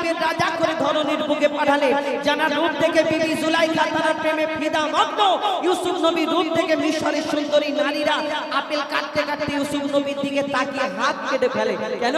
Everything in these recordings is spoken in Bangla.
রূপের রাজা করে ধরনের বুকে পাঠালেন। জানার রূপ থেকে বিবি জুলাইখা তার প্রেমে ফিদা মগ্ন। ইউসুফ নবীর রূপ থেকে মিশরের সুন্দরী নারীরা আপেল কাটতে কাটতে ইউসুফ নবীর দিকে তাকিয়ে হাত কেটে ফেলে। কেন?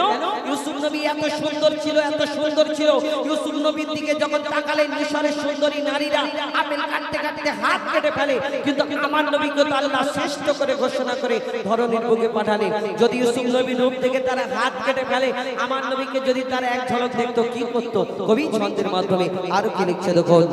ইউসুফ নবী এত সুন্দর ছিল, এত সুন্দর ছিল। ইউসুফ নবীর দিকে যখন তাকালেন মিশরের সুন্দরী নারীরা আপেল কাটতে কাটতে হাত কেটে ফেলে। কিন্তু আমার নবীকে তো আল্লাহ শ্রেষ্ঠ করে ঘোষণা করে ধরনের বুকে পাঠালেন। যদি ইউসুফ নবীর রূপ থেকে তারা হাত কেটে ফেলে, আমার নবীকে যদি তারা এক ঝলক দেখতো কি করতো? কবি ছন্দের মাধ্যমে আরো কি লিখছে দেখুন।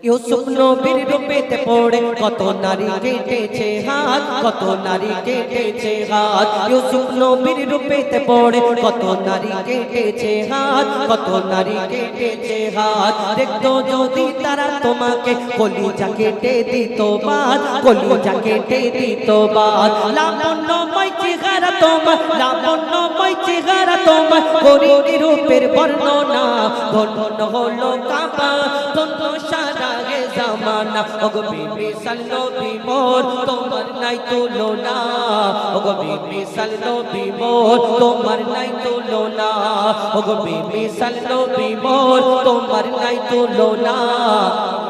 ইউসুফ নবীর রূপেতে পড়ে কত নারী কেটেছে হাত, কত নারী কেটেছে হাত। ইউসুফ নবীর রূপেতে পড়ে কত নারী কেটেছে হাত, কত নারী কেটেছে হাত। দেখতো যদি তারা তোমাকে কলিজা কেটে দিত বাদ, কলিজা কেটে দিত বাদ। লাবণ্যময় চেহারা তোমার, লাবণ্যময় চেহারা তোমার, করিনি রূপের বর্ণনা। ধন্য হলো কাবা, ধন্য সারা জামানা। ওগো বিবি সাল্লবি মোর, তোমার নাই তুলনা। ওগো বিবি সাল্লবি মোর, তোমার নাই তুলনা। ওগো বিবি সাল্লবি মোর, তোমার নাই তুলনা।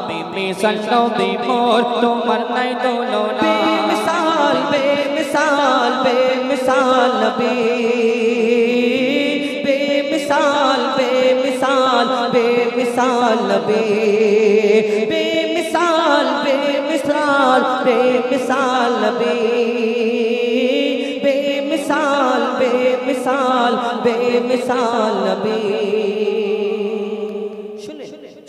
বিবি সাল্লবি মোর, তোমার নাই তুলনা। বেমিসাল বেমিসাল বেমিসাল নবী, বেমিসাল বেমিসাল বেমিসাল নবী, बेमिसाल बेमिसाल बेमिसाल नबी, बेमिसाल बेमिसाल बेमिसाल नबी।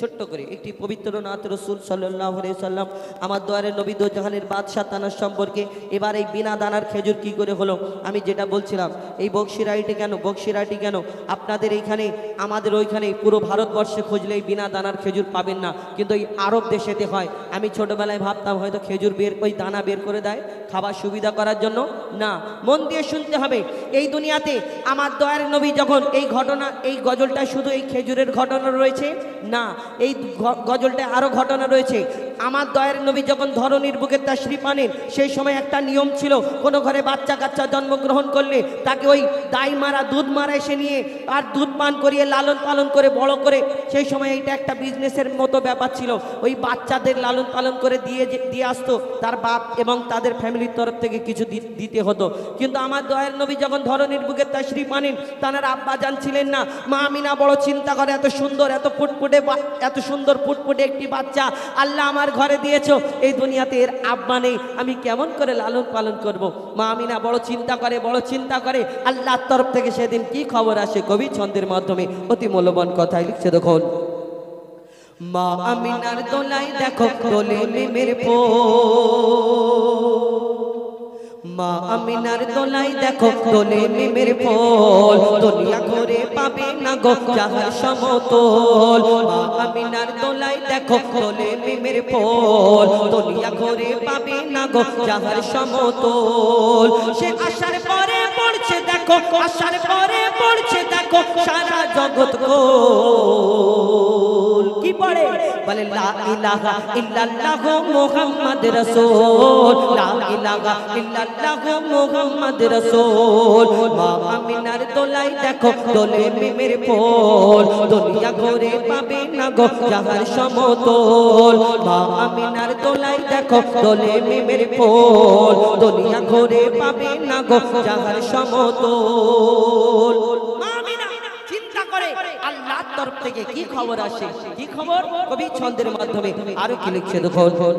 ছোট্ট করে একটি পবিত্র নাত রাসূল সাল্লাল্লাহু আলাইহি সাল্লাম আমার দয়ারের নবী দো জাহানের বাদশা তানার সম্পর্কে। এবার এই বিনা দানার খেজুর কি করে হলো? আমি যেটা বলছিলাম, এই বক্সিরাইটে কেন, বক্সিরাইটে কেন আপনাদের এইখানে আমাদের ওইখানে পুরো ভারতবর্ষে খুঁজলে এই বিনা দানার খেজুর পাবেন না, কিন্তু এই আরব দেশেতে হয়। আমি ছোটবেলায় ভাবতাম হয়তো খেজুর বের ওই দানা বের করে দেয় খাবার সুবিধা করার জন্য। না, মন দিয়ে শুনতে হবে। এই দুনিয়াতে আমার দয়ার নবী যখন এই ঘটনা, এই গজলটা শুধু এই খেজুরের ঘটনা রয়েছে না, এই গজলটা আরো ঘটনা রয়েছে। আমার দয়ার নবী যখন ধরনীর বুকে তাশরিফ আনেন, সেই সময় একটা নিয়ম ছিল, কোনো ঘরে বাচ্চা কাচ্চা জন্মগ্রহণ করলে তাকে ওই দাই মারা দুধ মারা এসে নিয়ে আর দুধ পান করিয়ে লালন পালন করে বড় করে, সেই সময় এইটা একটা বিজনেসের মতো ব্যাপার ছিল। ওই বাচ্চাদের লালন পালন করে দিয়ে আসতো তার বাপ এবং তাদের ফ্যামিলির তরফ থেকে কিছু দিতে হতো। কিন্তু আমার দয়ার নবী যখন ধরনীর বুকে তাশরিফ আনেন, তার আব্বা জান ছিলেন না। মা আমিনা বড় চিন্তা করে, এত সুন্দর, এত ফুটফুটে, এত সুন্দর ফুটফুটে একটি বাচ্চা আল্লাহ আমার ঘরে দিয়েছো, এই দুনিয়াতে এর আব্বা নেই, আমি কেমন করে লালন পালন করব? মা আমিনা বড় চিন্তা করে, বড় চিন্তা করে। আল্লাহর তরফ থেকে সেদিন কি খবর আসে? কবি ছন্দের মাধ্যমে অতি মূল্যবান কথাই লিখছে দেখুন। মা আমিনার দোলাই দেখো দোলে মিমের মা আমিনার দোলাই দেখো দোলে মিমের ফল, দুনিয়া ঘুরে পাবে না গো যাহার সমতল। মা আমিনার দোলাই দেখো দোলে মিমের ফল, দুনিয়া ঘুরে পাবে না গো যাহার সমতল। সে আসার পরে পড়ছে দেখো, আসার পরে পড়ছে দেখো সারা জগৎ গোল। কি পড়ে? বলে লা ইলাহা ইল্লাল্লাহু মুহাম্মদ রাসূল, লা ইলাহা ইল্লাল্লাহু মুহাম্মদ রাসূল। মা আমিনার দোলাই দেখো দোলে মিমের ফল, দুনিয়া ঘুরে পাবে না গো যাহার সমতল। মা আমিনার দোলাই দেখো দোলে মিমের ফল, দুনিয়া ঘুরে পাবে না গো যাহার সমতল। আল্লাহর তরফ থেকে কি খবর আসে? কি খবর? কবি ছন্দের মাধ্যমে আরো কি লিখছে দেখুন।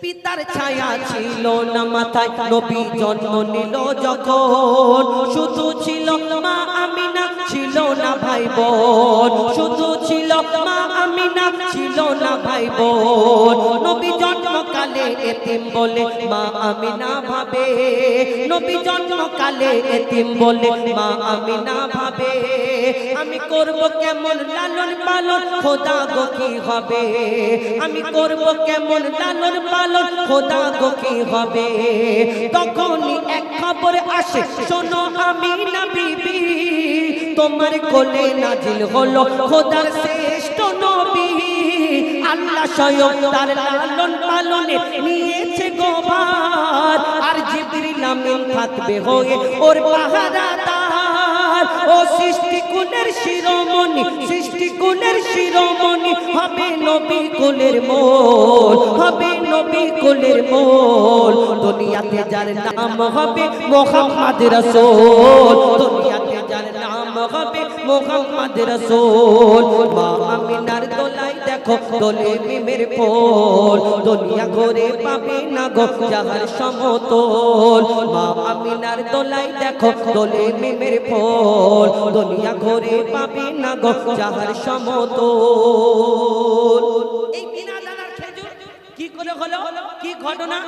পিতার ছায়া ছিল না মাথায়, নবী জন্ম নিল যখন, শুধু ছিল মা আমিনা, ছিল না ভাই বোন। শুধু ছিল মা আমিনা, ছিল না ভাই বোন। নবী জন্মকালে এতিম বলে মা আমিনা ভাবে, নবী জন্মকালে এতিম বলে মা আমিনা ভাবে। আমি করব কেমন লালন পালন, খোদা গো কি হবে? আমি করব কেমন লালন পালন, খোদা গো কি হবে? তখনই এক খবর আসে, শোনো আমিনা বিবি, তোমার কোলে নাজিল হলো খোদার শ্রেষ্ঠ নবী। আল্লাহ স্বয়ং তার লালন পালনে নিয়েছে গোবার, আর জিবরিল আমিন থাকবে হয়ে ওর পাহারাদার। ও সৃষ্টি কুলের শিরোমণি শিরোমণি সৃষ্টি কুলের শিরোমণি হবে নবী কুলের মোল হবে নবী কুলের মোল দুনিয়াতে যার নাম হবে মুহাম্মদ রাসূল দুনিয়াতে যার নাম হবে মুহাম্মদ রাসূল মা আমিনার দোলাই দেখো দোলে মিমের ফুল দুনিয়া ঘুরে পাবে না গো যাহার সমতল মা আমিনার দোলাই দেখো দোলে মিমের ফুল দুনিয়া ঘুরে পাবে না গো যাহার সমতল এই বিনা দানার খেজুর কি করে হলো কি ঘটনা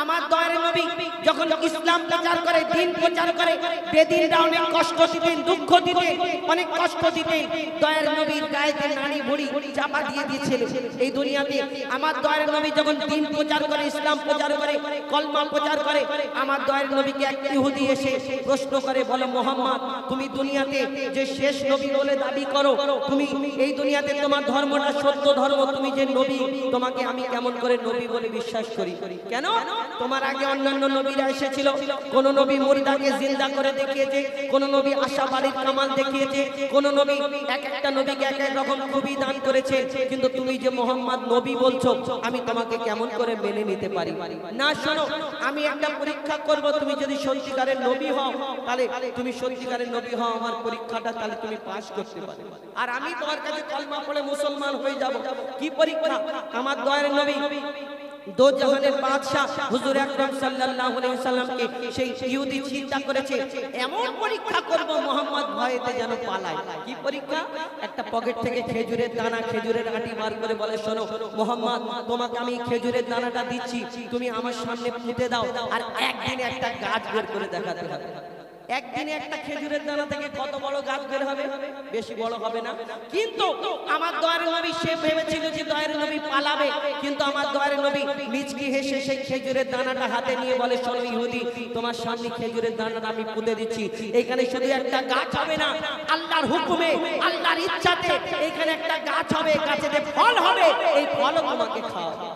আমার দয়ার নবী যখন ইসলাম প্রচার করে দ্বীন প্রচার করে বেদিনরা অনেক কষ্ট দিতেন দুঃখ দিতেন অনেক কষ্ট দিতেন দয়ার নবীর গায়েতে নাড়ি ভুড়ি চাপা দিয়ে দিয়েছিলেন এই দুনিয়াতে আমার দয়ার নবী যখন দ্বীন প্রচার করে ইসলাম প্রচার করে কলমা প্রচার করে আমার দয়ার নবীকে এক ইহুদি এসে প্রশ্ন করে বলে মুহাম্মদ তুমি দুনিয়াতে যে শেষ নবী বলে দাবি করো তুমি এই দুনিয়াতে তোমার ধর্মটা সত্য ধর্ম তুমি যে নবী তোমাকে আমি কেমন করে নবী বলে বিশ্বাস করি কেন তোমার আগে অন্যান্য নবীরা এসেছিল কোন নবী মুর্দাকে জিন্দা করে দেখিয়েছে কোন নবী আশাবাড়ির কামাল দেখিয়েছে কোন নবী একটা নবীকে এক এক রকম খুবই দান করেছে কিন্তু তুমি যে মুহাম্মদ নবী বলছো আমি তোমাকে কেমন করে মেনে নিতে পারি না শোনো আমি একটা পরীক্ষা করব তুমি যদি সত্যিকারের নবী হও তাহলে তুমি সত্যিকারের নবী হও আমার পরীক্ষাটা তাহলে তুমি পাস করতে পারবে আর আমি তোমার কাছে কলমা পড়ে মুসলমান হয়ে যাব কি পরীক্ষা আমার দয়ার নবী দো জাহানের বাদশা হুজুর আকরাম সাল্লাল্লাহু আলাইহি সাল্লামকে সেই ইহুদি চিন্তা করেছে এমন পরীক্ষা করব মুহাম্মদ ভয়েতে যেন পালায় কি পরীক্ষা একটা পকেট থেকে খেজুরের দানা খেজুরের আটি বার করে বলে শোনো মুহাম্মদ তোমাকে আমি খেজুরের দানাটা দিচ্ছি তুমি আমার সামনে পুঁতে দাও আর একদিন একটা গাছ বের করে দেখাতে হবে একদিনে একটা খেজুরের দানা থেকে কত বড় গাছ বের হবে বেশি বড় হবে না কিন্তু আমার দয়ার নবী সে ভেবেছিল যে দয়ার নবী পালাবে কিন্তু আমার দয়ার নবী মিচকি হেসে সেই খেজুরের দানাটা হাতে নিয়ে বলে শোনো ইহুদি তোমার সামনে খেজুরের দানাটা আমি পুঁতে দিচ্ছি এখানে শুধু একটা গাছ হবে না আল্লাহর হুকুমে আল্লাহর ইচ্ছাতে এখানে একটা গাছ হবে গাছেতে ফল হবে এই ফলও তোমাকে খাওয়াবে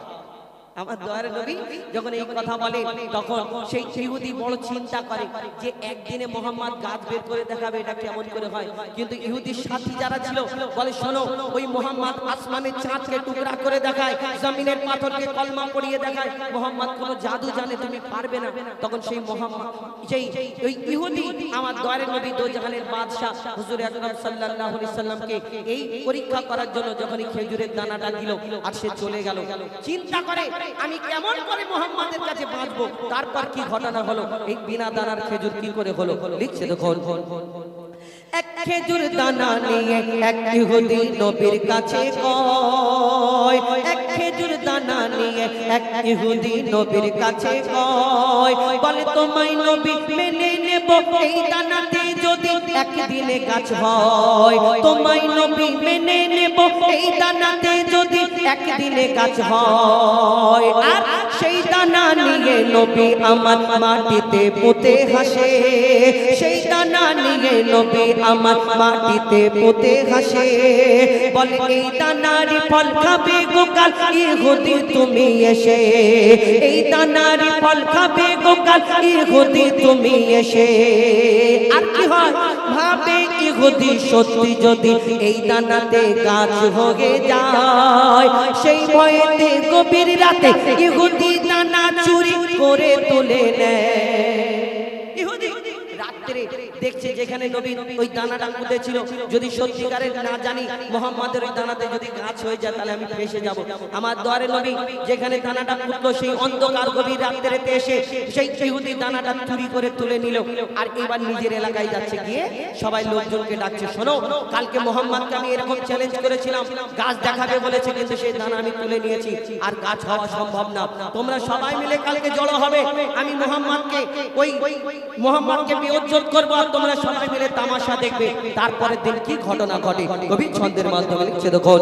আমার দয়ার নবী যখন এই কথা বলে তখন সেই ইহুদি বড় চিন্তা করে যে একদিনে মুহাম্মদ গাছ বের করে দেখাবে এটা কেমন করে হয় কিন্তু ইহুদির সাথী যারা ছিল বলে শোনো ওই মুহাম্মদ আসমানের চাঁদকে টুকরা করে দেখায় জমিনের পাথরকে কলমা পড়িয়ে দেখায় মুহাম্মদ কোনো জাদু জানে তুমি পারবে না তখন সেই মুহাম্মদ সেই ওই ইহুদি আমার দয়ার নবী দো জাহানের বাদশা হুজুর আকরাম সাল্লাল্লাহু আলাইহি সাল্লামকে এই পরীক্ষা করার জন্য যখন খেজুরের দানাটা দিল আর সে চলে গেল চিন্তা করে আমি কেমন করে মুহাম্মাদের কাছে বাঁচবো তারপর কি ঘটনা হলো এই বিনা দানার খেজুর কি করে হলো লিখছে দেখুন এক খেজুর দানা নিয়ে এক ইহুদি নবীর কাছে কয় এক খেজুর দানা নিয়ে এক ইহুদি নবীর কাছে কয় বলে তোমায় নবী মেনে নেব এই দানাতে যদি একদিনে গাছ হয় তোমায় নবী মেনে নেব এই দানাতে যদি একদিনে গাছ হয় আর সেই দানা নিয়ে নবী আমার মাটিতে পুঁতে হাসে সেই দানা নিয়ে নবী আমার মাটিতে পুঁতে হাসে বলে এই দানারি ফল খাবে গোকাল ইহুদি তুমি এসে এই দানারি ফল খাবে গোকাল ইহুদি তুমি এসে আর কি হয় ভাবে ইহুদি সত্যি যদি এই দানাতে গাছ হয়ে যায় সেই ভয়েতে গভীর রাতে ইহুদি দানা চুরি করে তুলে নেয় ইহুদি রাত্রে দেখছে যেখানে নবী ওই দানাটা পুঁতেছিল যদি সত্যিকারের না জানি মুহাম্মাদের ওই দানাতে যদি গাছ হয়ে যায় তাহলে আমি ফেসে যাব আমার দয়ারে নবী যেখানে দানাটা পুঁতলো সেই অন্ধকার গভীর রাত্রিতে এসে সেই ইহুদি দানাটা চুরি করে তুলে নিল আর এবার নিজের এলাকায় যাচ্ছে গিয়ে সবাই লোকজনকে ডাকছে শোনো কালকে মুহাম্মাদকে আমি এরকম চ্যালেঞ্জ করেছিলাম গাছ দেখাবে বলেছে কিন্তু সেই দানা আমি তুলে নিয়েছি আর গাছ হওয়া সম্ভব না তোমরা সবাই মিলে কালকে জড়ো হবে আমি মুহাম্মাদকে ওই মুহাম্মাদকে বিউজ্জত করব তোমরা সবাই মিলে তামাশা দেখবে তারপরের দিন কি ঘটনা ঘটে গভীর ছন্দের মাধ্যমে লিখছে দেখুন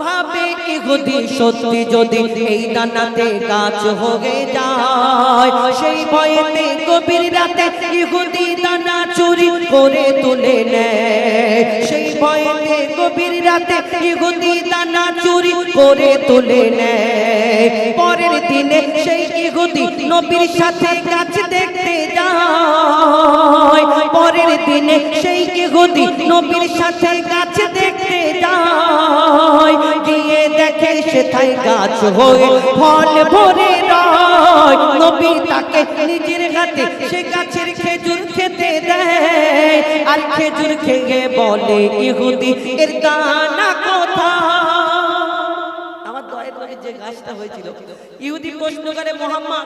ভাবে ইহুদি সত্যি যদি এই দানাতে গাছ হয়ে যায় সেই ভয়েতে গভীর রাতে ইহুদি দানা চুরি করে তুলে নেয় সেই ভয়েতে গভীর রাতে ইহুদি দানা চুরি করে তুলে নেয় পরের দিনে সেই ইহুদি নবীর সাথে গাছ দেখতে যায়। পরের দিনে সেই ইহুদি নবীর সাথে গাছ দেখতে যায়, গিয়ে দেখে সেথায় গাছ হয়ে ফল ভরে রয়। নবী তাকে নিজের হাতে সে গাছের খেজুর খেতে দেয়, আর খেজুর খেয়ে বলে ইহুদি এর দানা কোথায়? আমার দয়ের নবী যে গাছটা হয়েছিল, ইহুদি প্রশ্ন করে মুহাম্মদ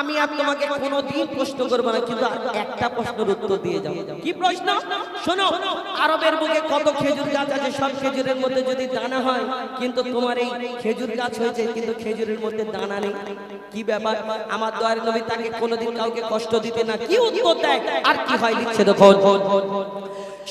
আমি আর তোমাকে কোনোদিন প্রশ্ন করব না, কিন্তু একটা প্রশ্নের উত্তর দিয়ে যাও। কি প্রশ্ন? শোনো, আরবের বুকে কত খেজুর গাছ আছে, সব খেজুরের মধ্যে যদি দানা হয়, কিন্তু তোমার এই খেজুর গাছ হয়েছে কিন্তু খেজুরের মধ্যে দানা নেই, কি ব্যাপার? আমার দয়ের নবী তাকে কোনোদিন কাউকে কষ্ট দিতে না, কি উত্তর দেয় আর কি হয় লিখছে দেখো।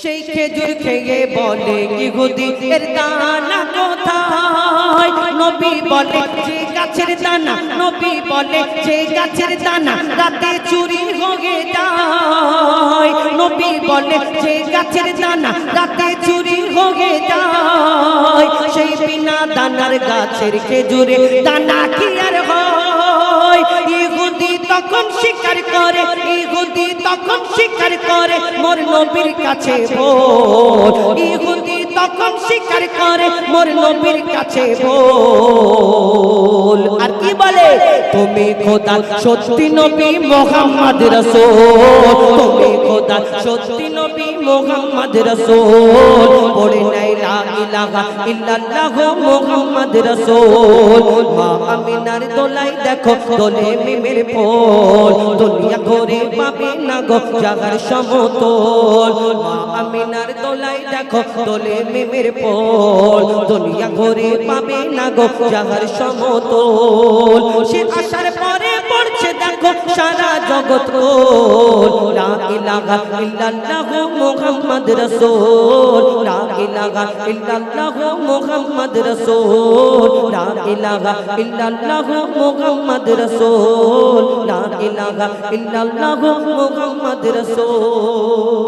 সেই খেজুর খেয়ে বলে ইহুদি এর দানা কোথায়? নবী বলে যে গাছের দানা, নবী বলে যে গাছের দানা রাতে চুরি হয়ে যায়। নবী বলে যে গাছের দানা রাতে চুরি হয়ে যায়। সেই বিনা দানার গাছের খেজুরে দানা কি আর হয়? ইহুদি তখন স্বীকার করে, ইহুদি তখন স্বীকার করে মোর নবীর কাছে বল। ইহুদি তখন স্বীকার করে মোর নবীর কাছে বল। আর কি বলে? তুমি খোদা সত্যি নবী মুহাম্মদ রাসূল, তুমি খোদা সত্যি নবী মুহাম্মদ রাসূল। পড়ে নাই লা ইলাহা ইল্লাল্লাহ মুহাম্মদ রাসূল। মা আমিনার দোলাই দেখো দোলে মিমের ফুল, দুনিয়া ঘুরে পাবে না গো জাগার সমতল। মা আমিনার দোলাই দেখো দোলে মিমের ফুল, দুনিয়া ঘুরে পাবে না গো জাগার সমতল। সে আসার পরে পড়ছে দেখো সারা জগৎ গোল। লা ইলাহা ইল্লাল্লাহ মুহাম্মদ রাসূল, লা ইলাহা ইল্লাল্লাহ মুহাম্মদ রাসূল, লা ইলাহা ইল্লাল্লাহ মুহাম্মদ রাসূল, লা ইলাহা ইল্লাল্লাহ মুহাম্মদ রাসূল।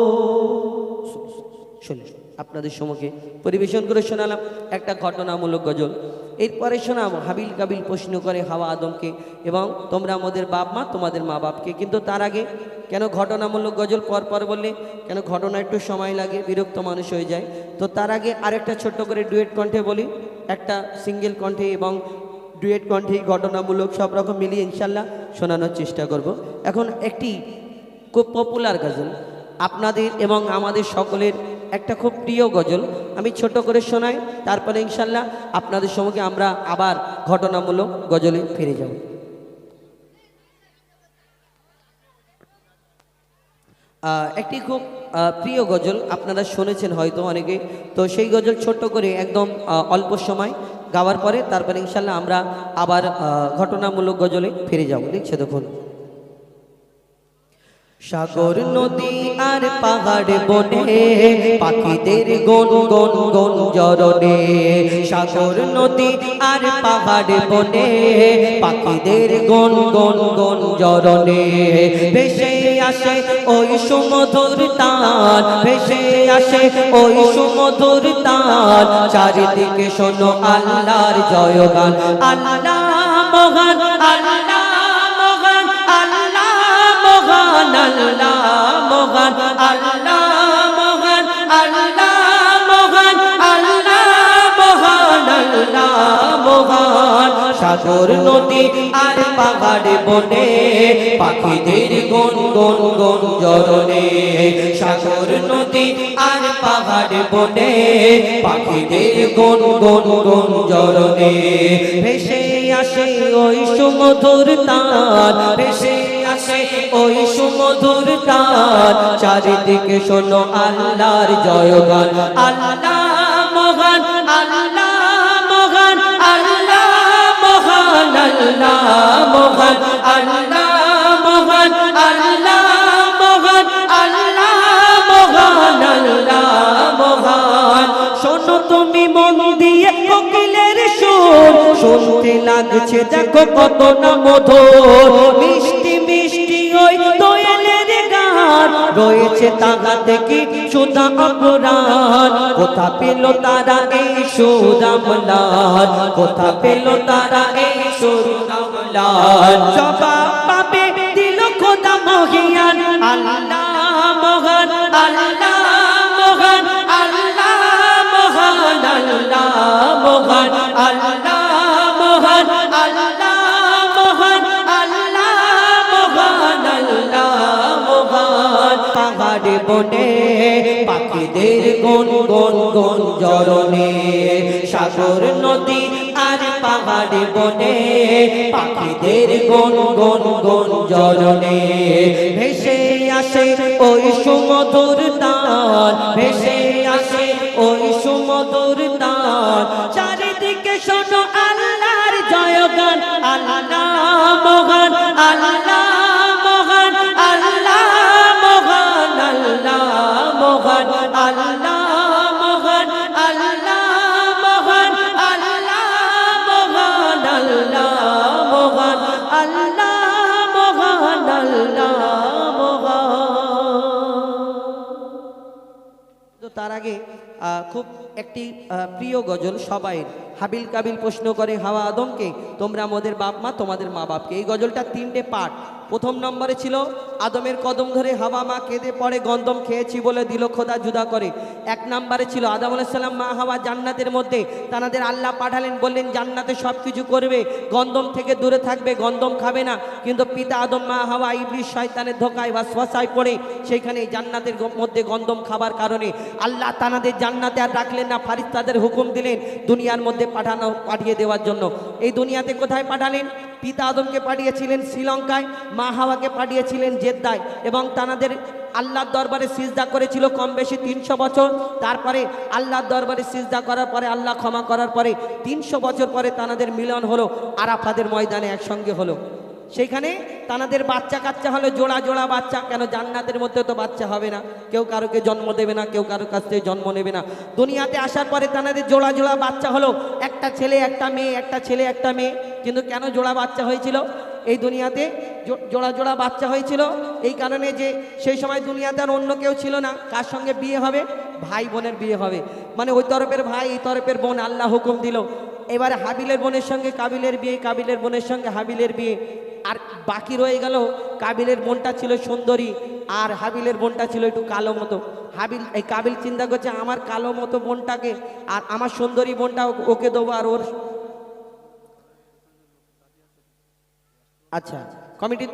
আপনাদের সম্মুখে পরিবেশন করে শোনালাম একটা ঘটনামূলক গজল। এরপরে শোনাবো হাবিল কাবিল প্রশ্ন করে হাওয়া আদমকে, এবং তোমরা আমাদের বাপ মা তোমাদের মা বাপকে। কিন্তু তার আগে কেন ঘটনামূলক গজল পর পর বললে কেন ঘটনা একটু সময় লাগে, বিরক্ত মানুষ হয়ে যায়। তো তার আগে আরেকটা ছোট্ট করে ডুয়েট কণ্ঠে বলি, একটা সিঙ্গেল কণ্ঠে এবং ডুয়েট কণ্ঠে ঘটনামূলক সব রকম মিলিয়ে ইনশাল্লাহ শোনানোর চেষ্টা করব। এখন একটি খুব পপুলার গজল, আপনাদের এবং আমাদের সকলের একটা খুব প্রিয় গজল আমি ছোট করে শোনাই, তারপরে ইনশাল্লাহ আপনাদের সম্মুখে আমরা আবার ঘটনামূলক গজলে ফিরে যাব। একটি খুব প্রিয় গজল আপনারা শুনেছেন হয়তো অনেকে, তো সেই গজল ছোট্ট করে একদম অল্প সময় গাওয়ার পরে তারপরে ইনশাল্লাহ আমরা আবার ঘটনামূলক গজলে ফিরে যাব। লিখছে দেখুন। সাগর নদী আর পাহাড় বনে পাখিদের গন গন গন জরনে, সাগর নদী আর পাহাড় বনে পাখিদের গন গন গন জরনে। ভেসে আসে ওই সুমধুর তান, ভেসে আসে ওই সুমধুর তান, চারিদিকে শোনো আল্লাহর জয়গান। আল্লাহ মহান, আল্লাহ মহান, আল্লাহ মহান, আল্লাহ মহান, আল্লাহ মহান, আল্লাহ মহান, আল্লাহ মহান, আল্লাহ মহান। সাগর নদী আর পাহাড় বনে পাখিদের গন গন গন জরনে, সাগর নদী আর পাহাড় বনে পাখিদের গন গন গন জরনে। ভেসে আসে ওই সুমধুর তান, ভেসে আসে ওই সুমধুর তান, চারিদিকে শোনো আল্লাহর জয়গান। আল্লাহ মহান, আল্লাহ মহান, আল্লাহ মহান, আল্লাহ মহান, আল্লাহ মহান, আল্লাহ মহান, আল্লাহ মহান, আল্লাহ মহান। শোনো তুমি মন দিয়ে কোকিলের সুর, শুনতে লাগছে দেখো কত না মধুর, মিষ্টি মিষ্টি ওই দোয়েলের গান, রয়েছে তাহাতে কি সুধা অপরাণ। কোথা পেল তারা এই সুরামলাল, কোথা পেল তারা এই সুরামলাল। জবাব পাবে দিল খোদা মহিয়ান আল্লাহ মহান আল্লাহ মহান আল্লাহ মহান আল্লাহ মহান আল্লাহ মহান আল্লাহ মহান আল্লাহ মহান আল্লাহ মহান পাহাড়ে বনে পাখিদের গুন গুন গুন জরনে সাগর নদী আর পাহাড়ে বনে পাখিদের গুন গুন গুন জরনে ভেসে আসে ওই সুমধুর তান ভেসে আসে ওই সুমধুর তান চারিদিকে শোনো আল্লাহর জয়গান আল্লাহ মহান আল্লাহ মহান আল্লাহ মহান আল্লাহ মহান আল্লাহ মহান আল্লাহ মহান আল্লাহ মহান আল্লাহ মহান আল্লাহ মহান আল্লাহ মহান। তো তার আগে খুব একটি প্রিয় গজল সবাই হাবিল কাবিল প্রশ্ন করে হাওয়া আদমকে তোমরা আমাদের বাপ মা তোমাদের মা বাপকে। এই গজলটা 3টে পার্ট। প্রথম নম্বরে ছিল আদমের কদম ধরে হাওয়া মা কেঁদে পড়ে গন্ধম খেয়েছি বলে দিল খোদা জুদা করে। 1 নম্বরে ছিল আদম আলাইহিস সালাম মা হাওয়া জান্নাতের মধ্যে তাদের আল্লাহ পাঠালেন বললেন জান্নাতে সব কিছু করবে গন্ধম থেকে দূরে থাকবে গন্ধম খাবে না, কিন্তু পিতা আদম মা হাওয়া ইবলিস শয়তানের ধোকায় ওয়াসওয়াসায় পড়ে সেইখানে জান্নাতের মধ্যে গন্ধম খাবার কারণে আল্লাহ তাদের জান্নাতে আর রাখলেন না, ফারিস্তাদের হুকুম দিলেন দুনিয়ার মধ্যে পাঠিয়ে দেওয়ার জন্য। এই দুনিয়াতে কোথায় পাঠালেন? পিতা আদমকে পাঠিয়েছিলেন শ্রীলঙ্কায়, মা হাওয়াকে পাঠিয়েছিলেন জেদ্দায় এবং তাদের আল্লাহর দরবারে সিজদা করেছিল কম বেশি 300 বছর। তারপরে আল্লাহর দরবারে সিজদা করার পরে আল্লাহ ক্ষমা করার পরে 300 বছর পরে তাদের মিলন হলো, আরাফাতের ময়দানে একসঙ্গে হলো। সেখানে তাদের বাচ্চা কাচ্চা হলো জোড়া জোড়া বাচ্চা। কেন? জান্নাতের মধ্যে তো বাচ্চা হবে না, কেউ কারোকে জন্ম দেবে না, কেউ কারোর কাছ থেকে জন্ম নেবে না। দুনিয়াতে আসার পরে তাদের জোড়া জোড়া বাচ্চা হলো, একটা ছেলে একটা মেয়ে, একটা ছেলে একটা মেয়ে। কিন্তু কেন জোড়া বাচ্চা হয়েছিল? এই দুনিয়াতে জোড়া জোড়া বাচ্চা হয়েছিল এই কারণে যে সেই সময় দুনিয়াতে আর অন্য কেউ ছিল না। কার সঙ্গে বিয়ে হবে? ভাই বোনের বিয়ে হবে, মানে ওই তরফের ভাই এই তরফের বোন, আল্লাহ হুকুম দিল। এবারে হাবিলের বোনের সঙ্গে কাবিলের বিয়ে, কাবিলের বোনের সঙ্গে হাবিলের বিয়ে। আর বাকি রয়ে গেল কাবিলের বোনটা ছিল সুন্দরী আর হাবিলের বোনটা ছিল একটু কালো মতো। কাবিল চিন্তা করছে আমার কালো মতো বোনটাকে আর আমার সুন্দরী বোনটা ওকে দেবো আর ওর। আচ্ছা, কমিটির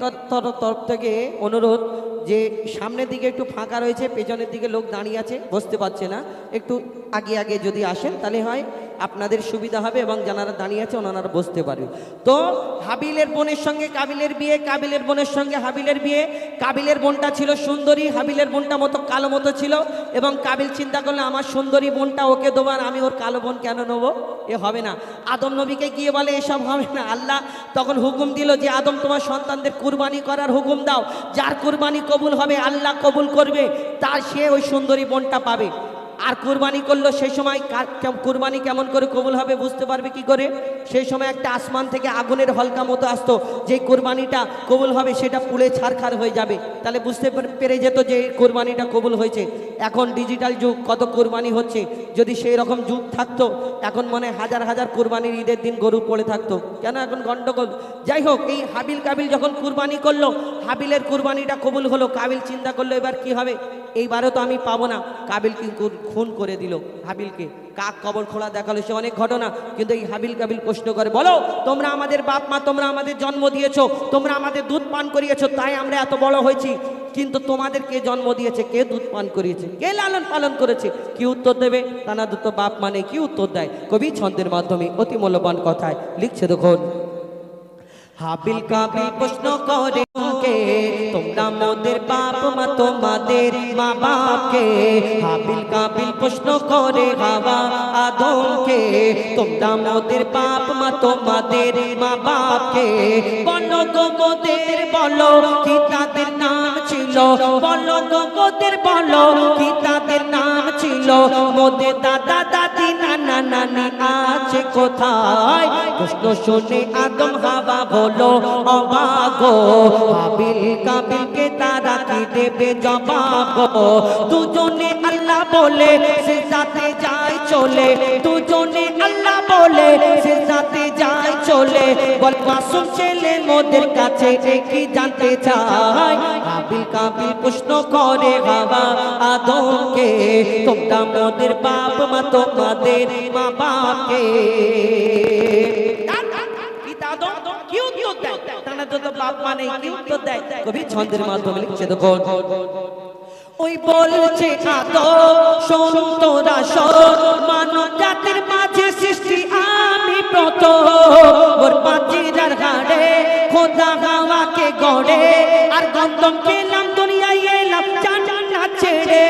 তরফ থেকে অনুরোধ যে সামনের দিকে একটু ফাঁকা রয়েছে, পেছনের দিকে লোক দাঁড়িয়ে আছে, বসতে পারছে না, একটু আগে আগে যদি আসেন তাহলে হয় আপনাদের সুবিধা হবে এবং যারা দাঁড়িয়ে আছে ওনারা বসতে পারবে। তো হাবিলের বোনের সঙ্গে কাবিলের বিয়ে, কাবিলের বোনের সঙ্গে হাবিলের বিয়ে। কাবিলের বোনটা ছিল সুন্দরী, হাবিলের বোনটা মতো কালো মতো ছিল এবং কাবিল চিন্তা করলে আমার সুন্দরী বোনটা ওকে দেবো আর আমি ওর কালো বোন কেন নেবো, এ হবে না। আদম নবীকে গিয়ে বলে এসব হবে না। আল্লাহ তখন হুকুম দিল যে আদম তোমার সন্তানদের কুরবানি করার হুকুম দাও, যার কুরবানি কবুল হবে আল্লাহ কবুল করবে তার সে ওই সুন্দরী বোনটা পাবে। আর কুরবানি করলো সেই সময় কুরবানি কেমন করে কবুল হবে বুঝতে পারবে কি করে? সেই সময় একটা আসমান থেকে আগুনের হলকা মতো আসতো, যে কুরবানিটা কবুল হবে সেটা পুড়ে ছারখার হয়ে যাবে, তাহলে বুঝতে পেরে যেত যে কুরবানিটা কবুল হয়েছে। এখন ডিজিটাল যুগ, কত কুরবানি হচ্ছে, যদি সেই রকম যুগ থাকতো এখন মনে হাজার হাজার কুরবানির ঈদের দিন গরু পড়ে থাকতো। কেন? এখন গন্ডগোল। যাই হোক, এই হাবিল কাবিল যখন কুরবানি করলো, হাবিলের কুরবানিটা কবুল হলো। কাবিল চিন্তা করলো এবার কি হবে, এইবারও তো আমি পাবো না। কাবিল কিন্তু খুন করে দিল হাবিলকে, কাক কবর খোলা দেখালো, সে অনেক ঘটনা। কিন্তু এই হাবিল কাবিল প্রশ্ন করে বলো তোমরা আমাদের বাপ মা, তোমরা আমাদের জন্ম দিয়েছো, তোমরা আমাদের দুধ পান করিয়েছো, তাই আমরা এত বড় হয়েছি, কিন্তু তোমাদের কে জন্ম দিয়েছে, কে দুধ পান করিয়েছে, কে লালন পালন করেছে? কি উত্তর দেবে? তানাদের তো বাপ মানে কি উত্তর দেয়? কবি ছন্দের মাধ্যমে অতি মূল্যবান কথায় লিখছে দেখুন। হাবিল কাবিল প্রশ্ন করে তোমরা মোদের বাপ মা তোমাদের মা বাপকে। হাবিল কাবিল প্রশ্ন করে হাওয়া আদমকে তোমরা মোদের বাপ মা তোমাদের মা বাপকে। বলো গো মোদের বলো কি তাদের নাম ছিল, বলো গো মোদের বলো কি তাদের নাম ছিল। মোদের দাদা দাদি নানা নানি আছে কোথায়? প্রশ্ন শুনে আদম হাওয়া হলো অবাক। হাবিল কাবিলকে তারা কি দেবে জবাব? দুজনে আল্লাহ বলে সিজদাতে যায় চলে দুজনে আল্লাহ বলে সিজদাতে যায় চলে বল মাসুম ছেলে মোদের কাছে কি জানতে চায় কাবিল কাবিল প্রশ্ন করে বাবা আদমকে তোমরা মোদের বাপ মা তোমাদের মা বাপকে কি উত্তর দেয় তারা তো বাপ মানে কি উত্তর দেয় কবি ছন্দের মাধ্যমে লিখছে তো ওই বলছে আদম শোন তোরা শোন মানব জাতির মাঝে সৃষ্টি আমি প্রথম ওর পাজিরার হাড়ে খোদা হাওয়াকে গড়ে আর গন্ধম পেলাম দুনিয়ায় এলাম জান্নাত ছেড়ে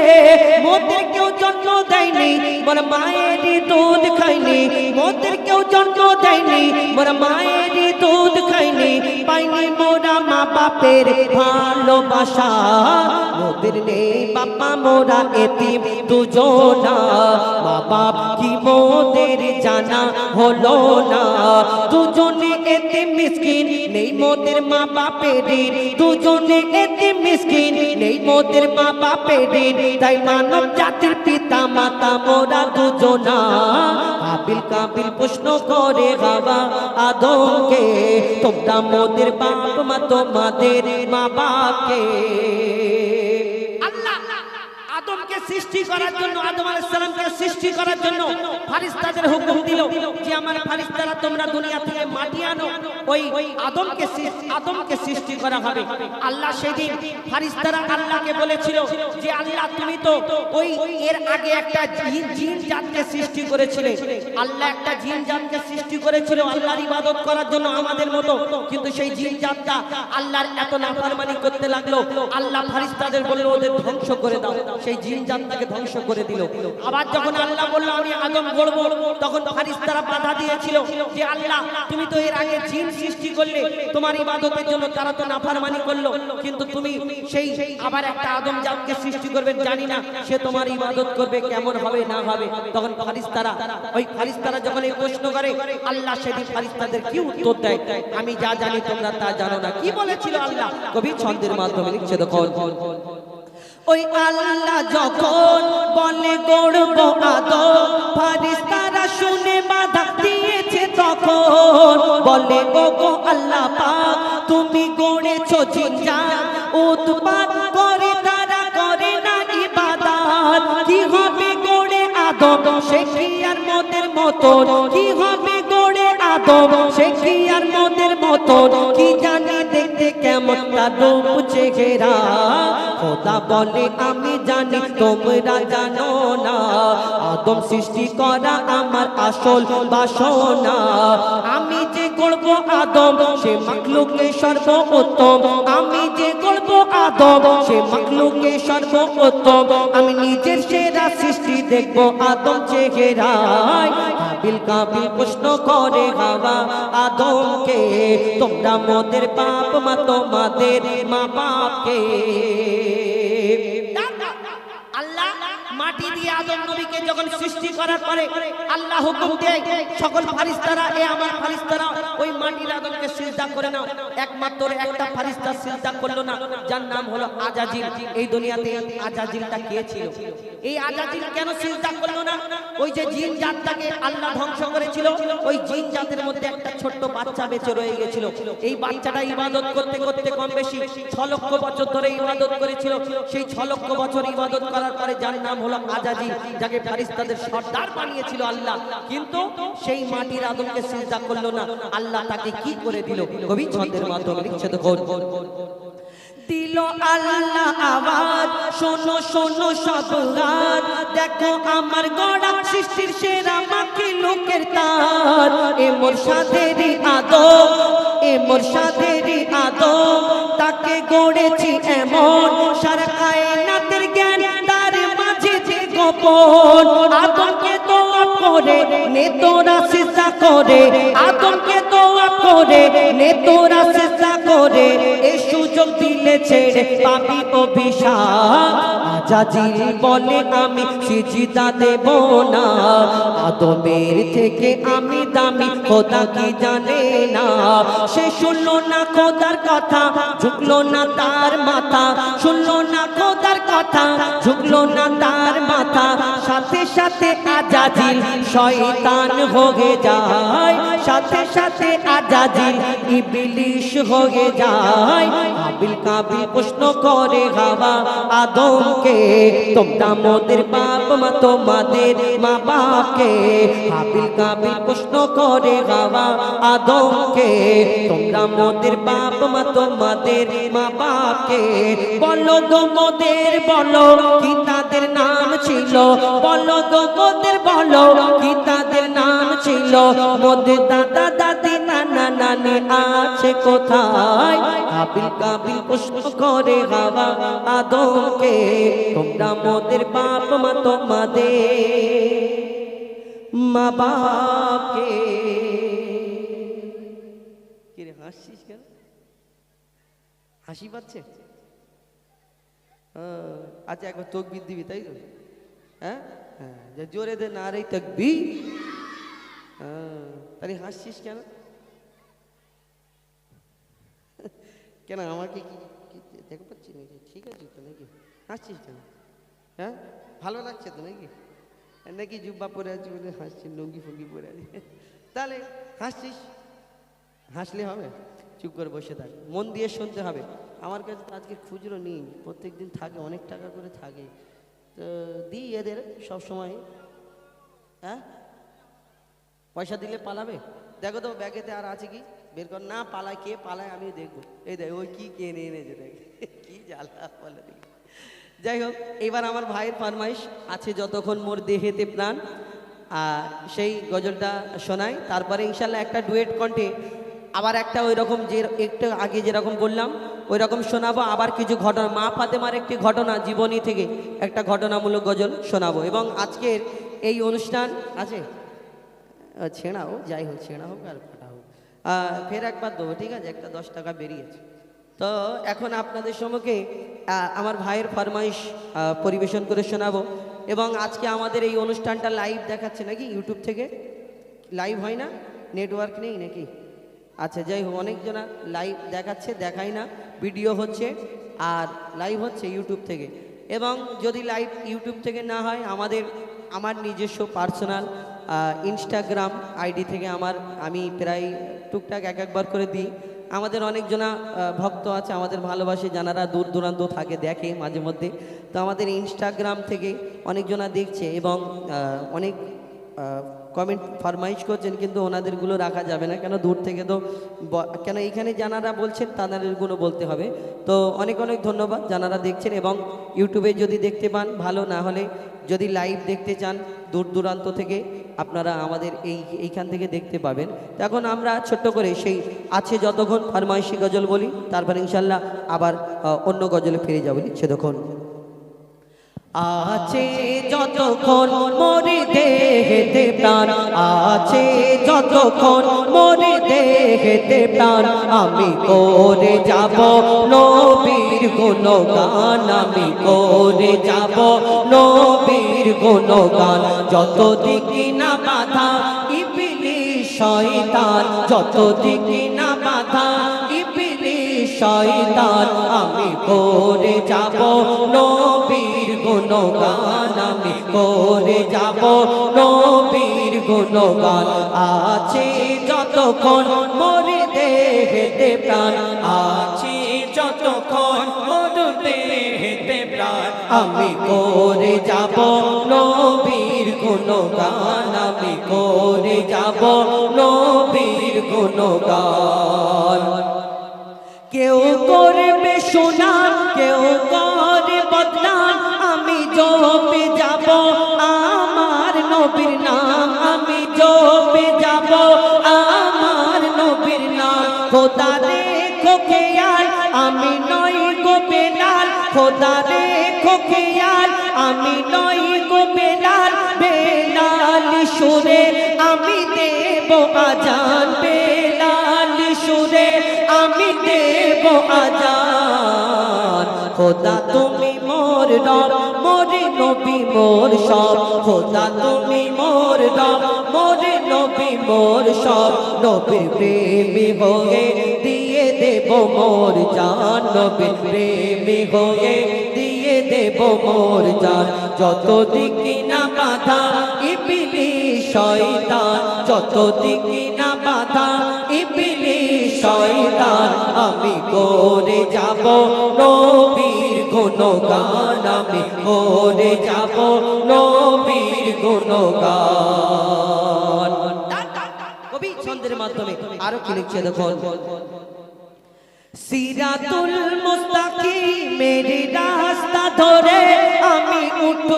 মোদের কেউ জন্ম দেয়নি মোর মায়েরই দুধ খাইনি মোদের কেউ জন্ম দেয়নি মোর মায়েরই দুধ খাইনি পাইনি মোরা মা বাপের ভালোবাসা মোদের নেই বাবা মোরা এতিম দুজনা মা বাপ কি মোদের জানা হলো না দুজনে এতিম মিসকিন নেই মোদের মা বাপের দুজনে এতিম মিসকিন নেই মোদের মা বাপের তাই মানব জাতির পিতা মাতা মোরা দুজনা কাবিল কাবিল প্রশ্ন করে বাবা আদমকে তোমরা মোদের বাপ মা তোমাদের মা বাপকে আদমকে সৃষ্টি করার জন্য আদম আলাইহিস সালামকে সৃষ্টি করার জন্য ফেরেশতাদের হুকুম দিল যে আমার ফেরেশতারা তোমরা দুনিয়া থেকে মাটি আনো ওই আদমকে সৃষ্টি করা হবে আল্লাহ সেদিন ফেরেশতারা আল্লাহকে বলেছিল যে আল্লাহ তুমি তো ওই এর আগে একটা জিন জাতকে সৃষ্টি করেছিলে আল্লাহ একটা জিন জাতকে সৃষ্টি করেছিল আল্লাহর ইবাদত করার জন্য আমাদের মতো কিন্তু সেই জিন জাতটা আল্লাহর এত নাফরমানি করতে লাগলো আল্লাহ ফেরেশতাদের বলল ওদের ধ্বংস করে দাও সেই জিন জাতটাকে ধ্বংস করে দিল আবার যখন আল্লাহ বলল আমি আদম গড়ব তখন ফেরেশতারা বাধা দিয়েছিল যে আল্লাহ তুমি তো এর আগে জিন সৃষ্টি করলে তোমার ইবাদতের জন্য তারা তো নাফরমানি করলো কিন্তু তুমি সেই আবার একটা আদম জাতকে সৃষ্টি করবে জানি না সে তোমার ইবাদত করবে কেমন হবে না হবে তখন ফেরেশতারা যখন এই প্রশ্ন করে আল্লাহ সেদিন ফেরেশতাদের কি উত্তর দেয় আমি যা জানি তোমরা তা জানো না কি বলেছিল আল্লাহ কবি ছন্দের মাধ্যমে লিখছে দেখো ওই আল্লাহ যখন বলে গড়ব আদম ফেরেশতারা শুনে বাধা দিয়েছে তখন বলে ওগো আল্লাহ পাক তুমি গড়েছো জিনজাত উৎপাত করে তারা করে না ইবাদত কি হবে গড়ে আদম সে কি আর মোদের মতো কি হবে গড়ে আদম সে কি আর মোদের মতো কি জানি দেখতে কেমন তার রূপ চেহারা খোদা বলে আমি জানি তোমরা জানো না আদম সৃষ্টি করা আমার আসল বাসনা আমি যে গড়ব আদম সে মাখলুকে সর্বোত্তম আমি যে গড়ব আদম সে মাখলুকে সর্বোত্তম আমি নিজের সেরা সৃষ্টি দেখব আদম চেহারায় কাবিল কাবিল প্রশ্ন করে হাওয়া আদমকে তোমরা মোদের বাপ মা তোমাদের মা বাপকে আল্লাহ মাটি দিয়ে আদম নবীকে যখন সৃষ্টি করার পরে আল্লাহ হুকুম দেয় সকল ফেরেশতারা এ আমার ফেরেশতারা ওই মাটির আদমকে সিজদা করে নাও একমাত্র একটা ফেরেশতা সিজদা করলো না যার নাম হলো আজাজিল এই দুনিয়াতে আজাজিলটা কে ছিল এই আজাজিল কেন সিজদা করলো না ওই যে জিন জাতটাকে আল্লাহ ধ্বংস করেছিল ওই জিন জাতের মধ্যে একটা ছোট্ট বাচ্চা বেঁচে রয়ে গেছিল এই বাচ্চাটা ইবাদত করতে করতে কম বেশি 6 লক্ষ বছর ধরে ইবাদত করেছিল সেই 6 লক্ষ বছর ইবাদত করার পরে যার নাম হলো আজাজিল যাকে ফেরেশতাদের সর্দার বানিয়েছিল আল্লাহ কিন্তু সেই মাটির আদমকে সিজদা করলো না আল্লাহ তাকে কি করে দিল কবি ছন্দের মাধ্যমে লিখছে তো দিল আল্লাহ আওয়াজ শোনো শোনো সব গান দেখো আমার গড়া সৃষ্টির সেরা মাখলুকের তার এ মুর্শিদেরই আদম এ মুর্শিদেরই আদম তাকে গড়েছি এমন সারা কায়নাতের জ্ঞান তার মাঝে যে গোপন আদমকে দোয়া করে নে তোরা সিজদা করে আদমকে দোয়া করে নে তোরা সিজদা করে এই সুযোগ দিলে ছেড়ে পাবি অভিশাপ আজাজিল বলে আমি সিজদা দেব না আদমের থেকে আমি দামি খোদা কি জানে না সে শুনলো না খোদার কথা ঝুঁকলো না তার মাথা শুনলো না খোদার কথা ঝুঁকলো না তার মাথা সাথে সাথে আজাজিল শয়তান হয়ে যায় সাথে সাথে আজাজিল ইবলিশ হয়ে যায় হাবিল কাবিল প্রশ্ন করে হাওয়া আদমকে তোমরা মোদের বাপ মা তোমাদের মা বাপকে হাবিল কাবিল প্রশ্ন করে হাওয়া আদমকে তোমরা মোদের বাপ মা তোমাদের মা বাপকে বলো গো মোদের বলো কি তাদের নাম ছিল বলো গো মোদের বলো কি তাদের নাম ছিল মোদের দাদা দাদি নানা নানি আছে কোথায় হাবিল কাবিল প্রশ্ন করে হাওয়া আদমকে তোমরা মোদের বাপ মা তোমাদের মা বাপকে কি রে হাসছিস কেন হাসি পাচ্ছে আচ্ছা একবার তকবীর দিবি তাই তো হ্যাঁ হ্যাঁ জোরে দে নারে তাকবীর তাহলে হাসছিস কেন কেন আমাকে কি দেখতে পাচ্ছি নাকি ঠিক আছে তো নাকি হাসছিস কেন হ্যাঁ ভালো লাগছে তো নাকি নাকি জুব্বা পরে আছি বলে হাসছি লুঙ্গি ফুঙ্গি পরে আছি তাহলে হাসছিস হাসলে হবে চুপ করে বসে থাক মন দিয়ে শুনতে হবে আমার কাছে তো আজকে খুচরো নেই প্রত্যেক দিন থাকে অনেক টাকা করে থাকে তো দিই এদের সব সময় হ্যাঁ পয়সা দিলে পালাবে দেখো তো ব্যাগেতে আর আছে কি বের কর না পালায় কে পালায় আমি দেখবো এই দেখ ওই কি কে নিয়ে এনেছে দেখ কি জ্বালা বলে দেখি যাই হোক এবার আমার ভাইয়ের ফরমাইশ আছে যতক্ষণ মোর দেহেতে প্রাণ আর সেই গজলটা শোনাই তারপরে ইনশাল্লাহ একটা ডুয়েট কণ্ঠে আবার একটা ওই রকম যে একটু আগে যেরকম বললাম ওই রকম শোনাবো আবার কিছু ঘটনা মা ফাতেমার একটি ঘটনা জীবনী থেকে একটা ঘটনামূলক গজল শোনাবো এবং আজকের এই অনুষ্ঠান আছে ছেঁড়া হোক যাই হোক ছেঁড়া হোক আর ফাটা হোক ফের একবার দেবো ঠিক আছে একটা 10 টাকা বেরিয়েছে তো এখন আপনাদের সম্মুখে আমার ভাইয়ের ফরমাইশ পরিবেশন করে শোনাবো এবং আজকে আমাদের এই অনুষ্ঠানটা লাইভ দেখাচ্ছে নাকি ইউটিউব থেকে লাইভ হয় না নেটওয়ার্ক নেই নাকি আচ্ছা যাই হোক অনেকজনা লাইভ দেখাচ্ছে দেখাই না ভিডিও হচ্ছে আর লাইভ হচ্ছে ইউটিউব থেকে এবং যদি লাইভ ইউটিউব থেকে না হয় আমার নিজস্ব পার্সোনাল ইনস্টাগ্রাম আইডি থেকে আমি প্রায় টুকটাক একবার করে দিই আমাদের অনেকজনা ভক্ত আছে আমাদের ভালোবাসে যারা দূর দূরান্ত থাকে দেখে মাঝে মধ্যে তো আমাদের ইনস্টাগ্রাম থেকে অনেকজনা দেখছে এবং অনেক কমেন্ট ফরমাইশ করছেন কিন্তু ওনাদেরগুলো রাখা যাবে না কেন দূর থেকে তো কেন এখানে যারা বলছেন তাদেরগুলো বলতে হবে তো অনেক অনেক ধন্যবাদ যারা দেখছেন এবং ইউটিউবে যদি দেখতে পান ভালো না হলে যদি লাইভ দেখতে চান দূর দূরান্ত থেকে আপনারা আমাদের এইখান থেকে দেখতে পাবেন তো এখন আমরা ছোট্ট করে সেই আছে যতক্ষণ ফরমাইশি গজল বলি তারপর ইনশাল্লাহ আবার অন্য গজলে ফিরে যাবো সেতক্ষণ আছে যতক্ষণ মোরে দেহেতে প্রাণ আছে যতক্ষণ মোরে দেহেতে প্রাণ আমি করে যাব নবীর গুণগান আমি করে যাব নবীর গুণগান যত দিকে না বাধা ইবলিশ শয়তান যত দিকে না বাধা ইবলিশ শয়তান আমি করে যাব নবীর গুণগান আমি করে যাব নবীর গুণগান আছে যতক্ষণ মোরে দেহেতে প্রাণ আছে যতক্ষণ মোরে দেহেতে প্রাণ আমি করে যাব নবীর গুণগান আমি করে যাব নবীর গুণগান কেউ করবে সুনাম কেউ করে বদনাম আমি জপে যাব আমার নবীর নাম আমি জপে যাব আমার নবীর নাম খোদা রেখো খেয়াল আমি নই গো বেলাল খোদা রেখো খেয়াল আমি নই গো বেলাল বেলাল সুরে আমি দেব আজান বেলাল সুরে আমি দেব আজান খোদা তুমি মোর রব মোর নবী মোর সব খোদা তুমি মোর রব মোর নবী মোর সব নবীর প্রেমী হয়ে দিয়ে দেব মোর জান নবী প্রেমী হয়ে দিয়ে দেব মোর জান যত দিকে না বাধা ইবলিস শয়তান যত দিকে না বাধা ইবলিস শয়তান আমি করে যাব নবীর গুণগান আমি করে যাব নবীর গুণগান কবি ছন্দের মাধ্যমে আরো কি লিখছে দেখুন সিরাতুল মুস্তাকিমের রাস্তা ধরে আমি উঠব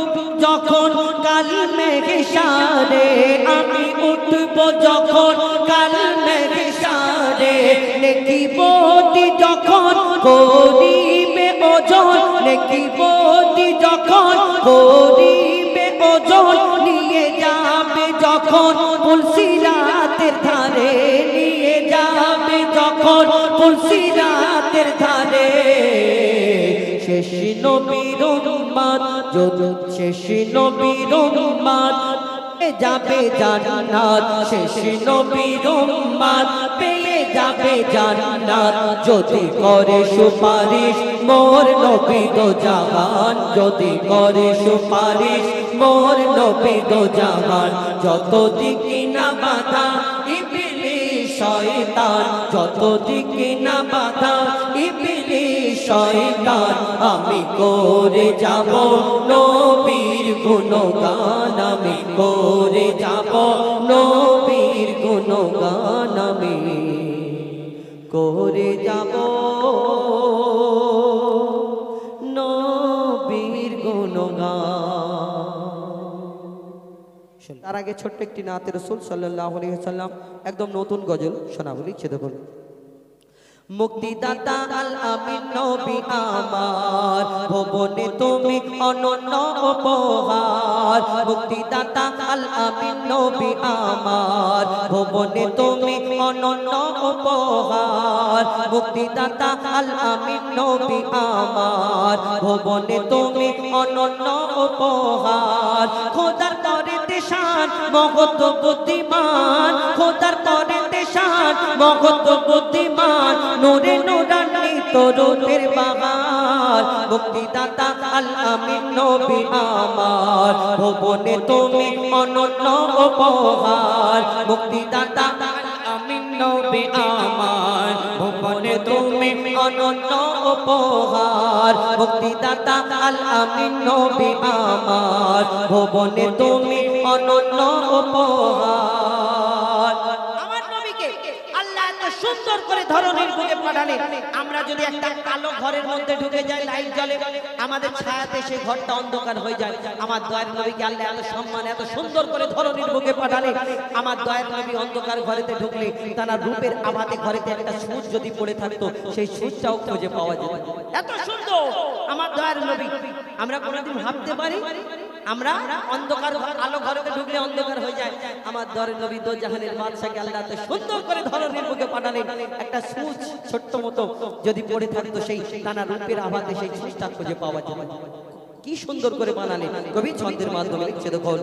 যখন কাল মেঘসারে আমি উঠব যখন কাল মেঘসারে নেকি বটি যখন করিবে ওজন নেকি বটি যখন করিবে ওজন নিয়ে যাবে যখন পুলসিরাতের ধারে নিয়ে যাবে যখন পুলসিরাতের ধারে শেষ নবীর উম্মত যদি শেষ নবীর উম্মত যাবে জান্নাত শেষ নবীর উম্মত পেয়ে যাবে জান্নাত যদি করে সুপারিশ মোর নবী দো জাহান যদি করে সুপারিশ মোর নবী দো জাহান যত দিকে না বাধা ইবলিস শয়তান যত দিকে না বাধা ইবলিস শয়তান আমি করে যাব নবীর গুণগান আমি করে যাব নবীর গুণগান আমি করে যাব নবীর গুণগান তার আগে ছোট্ট একটি নাতে রাসূল সাল্লাল্লাহু আলাইহি ওয়াসাল্লাম একদম নতুন গজল শোনাবো লিখছে দেখুন মুক্তিদাতা আল আমিন নবী আমার ভুবনে তুমি অনন্য উপহার মুক্তিদাতা আল আমিন নবী আমার ভুবনে তুমি অনন্য উপহার মুক্তিদাতা আল আমিন নবী আমার ভুবনে তুমি অনন্য উপহার খোদার তরে দেশান মগত বুদ্ধিমান খোদার তরে দেশান মগত বুদ্ধিমান নূরে নূরান্বিত রূপের বাহার মুক্তিদাতা আল আমিন নবী আমার ভুবনে তুমি অনন্য উপহার মুক্তিদাতা আল আমিন নবী আমার ভুবনে তুমি অনন্য উপহার মুক্তিদাতা আল আমিন নবী আমার ভুবনে তুমি অনন্য উপহার আমার নবীকে আল্লাহ এত সুন্দর করে ধরনের বুকে পাঠালেন আমরা যদি একটা কালো ঘরের মধ্যে ঢুকে যাই লাইট জ্বলে আমাদের ছায়াতে সেই ঘরটা অন্ধকার হয়ে যায় আমার দয়ার নবীকে আল্লাহ এত সম্মান এত সুন্দর করে ধরনের বুকে পাঠালেন আমার দয়ার নবী অন্ধকার ঘরেতে ঢুকলে তার রূপের আভাতে ঘরেতে একটা সূচ যদি পড়ে থাকতো সেই সূচটাও খুঁজে পাওয়া যেত এত সুন্দর আমার দয়ার নবী আমরা কোনোদিন ভাবতে পারি আমরা অন্ধকার আলো ঘরেতে ঢুকলে অন্ধকার হয়ে যায় আমার দয়ার নবী দো জাহানের বাদশাকে আল্লাহ এত সুন্দর করে ধরনের বুকে পাঠালেন একটা সূচ ছোট্ট মতো যদি পড়ে থাকতো সেই তার রূপের আভাতে সেই সূচটা খুঁজে পাওয়া যেত কি সুন্দর করে বানালেন কবি ছন্দের মাধ্যমে লিখছে দেখুন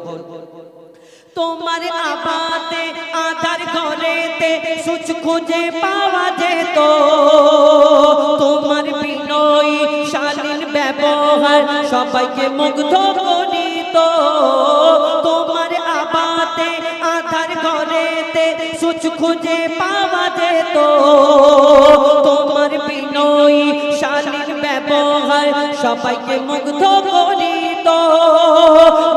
তোমার আবাতে আধার ঘরেতে সূচ খুঁজে পাওয়া যেত তোমার বিনয়ী শালীন ব্যবহার সবাইকে মুগ্ধ করিত তোমার আবাতে আধার ঘরেতে সূচ খুঁজে পাওয়া যেত তোমার বিনয়ী শালীন ব্যবহার সবাইকে মুগ্ধ করিত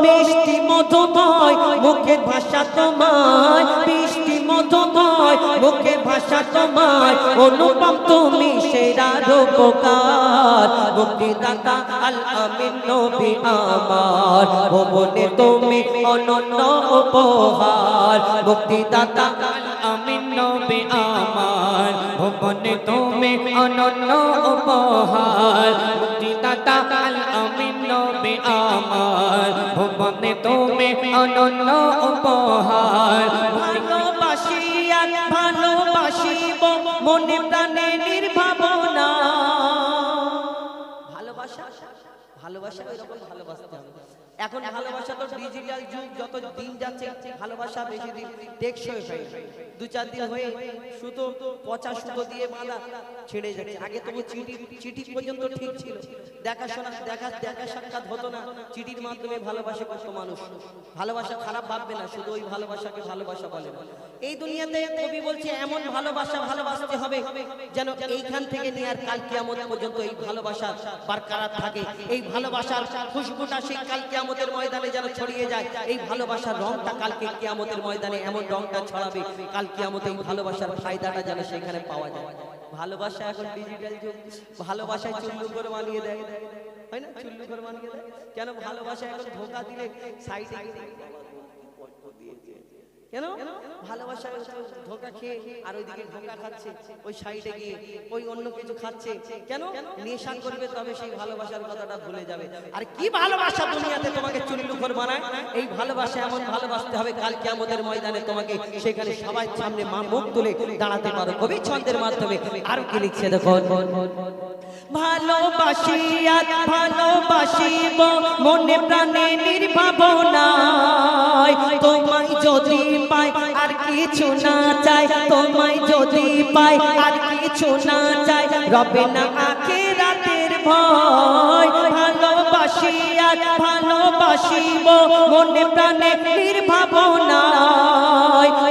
মিষ্টি মধুময় মুখের ভাষা তোমার মিষ্টি মধুময় মুখের ভাষা তোমার অনুপম তুমি সেরা রূপকার মুক্তিদাতা আল আমিন নবী আমার ভুবনে তুমি অনন্য উপহার মুক্তিদাতা আল আমিন নবী আমার ভুবনে তুমি অনন্য উপহার মুক্তিদাতা আল আমিন নবী আমার ভুবনে তুমি অনন্য উপহার ভালোবাসিয়া ভালোবাসিব মনে প্রাণে নির্ভাবনা ভালোবাসা ভালোবাসা এরকম ভালোবাসতে হবে এখন ভালোবাসা তো ডিজিটাল যুগ যত দিন যাচ্ছে ভালোবাসা বেশি দিন টেকসই হয়, 2-4 দিন হয়ে সুতো পচা সুতো দিয়ে বাঁধা ছেড়ে যাচ্ছে। আগে তবু চিঠি পর্যন্ত ঠিক ছিল, দেখা সাক্ষাৎ হতো না, চিঠির মাধ্যমে ভালোবাসা করতো মানুষ। ভালোবাসা খারাপ ভাববে না, শুধু ওই ভালোবাসাকে ভালোবাসা বলে না। এই দুনিয়াতে কবি বলছে এমন ভালোবাসতে হবে যেন এইখান থেকে নিয়ে আর কাল কিয়ামত পর্যন্ত এই ভালোবাসা বরকরার থাকে। এই ভালোবাসার খুশবুটা সেই কাল কিয়ামতের ময়দানে যেন ছড়িয়ে যায়। এই ভালোবাসার রংটা কালকে কিয়ামতের ময়দানে এমন রংটা ছড়াবে, কাল কিয়ামতে এই ভালোবাসার ফায়দাটা যেন সেখানে পাওয়া যায়। ভালোবাসা এখন ডিজিটাল যুগ, ভালোবাসায় চুল্লু করে বানিয়ে দেয়, হয় না? চুল্লু করে বানিয়ে দেয় কেন? ভালোবাসা এখন ধোঁকা দিলে সাইডে কেন? ভালোবাসা ধোঁকা খেয়ে আর ওইদিকে ধোঁকা খাচ্ছে, ওই সাইডে গিয়ে ওই অন্য কিছু খাচ্ছে কেন? নেশা করবে, তবে সেই ভালোবাসার কথাটা ভুলে যাবে। আর কি ভালোবাসা দুনিয়াতে তোমাকে চুল্লুখোর বানায়? এই ভালোবাসা এমন ভালোবাসতে হবে কাল কিয়ামতের ময়দানে তোমাকে সেখানে সবাই সামনে মা মুখ তুলে দাঁড়াতে পারো। কবি ছন্দের মাধ্যমে আর কি লিখছে দেখো, ভালোবাসিব মনে প্রাণে নির্ভাবনায়, তোমায় যদি পাই আর কিছু না চাই, তোমায় যদি পাই আর কিছু না চাই, রবে না আখিরাতের ভয়। ভালোবাসিব মনে প্রাণে নির্ভাবনায়,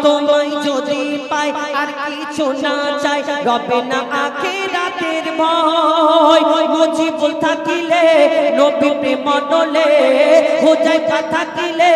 তোমায় যদি পাই আর কিছু না চাই, রবে না আখিরাতের ভয়। মুজিবুল থাকিলে নবী প্রেম মনলে, হুজাইফা থাকিলে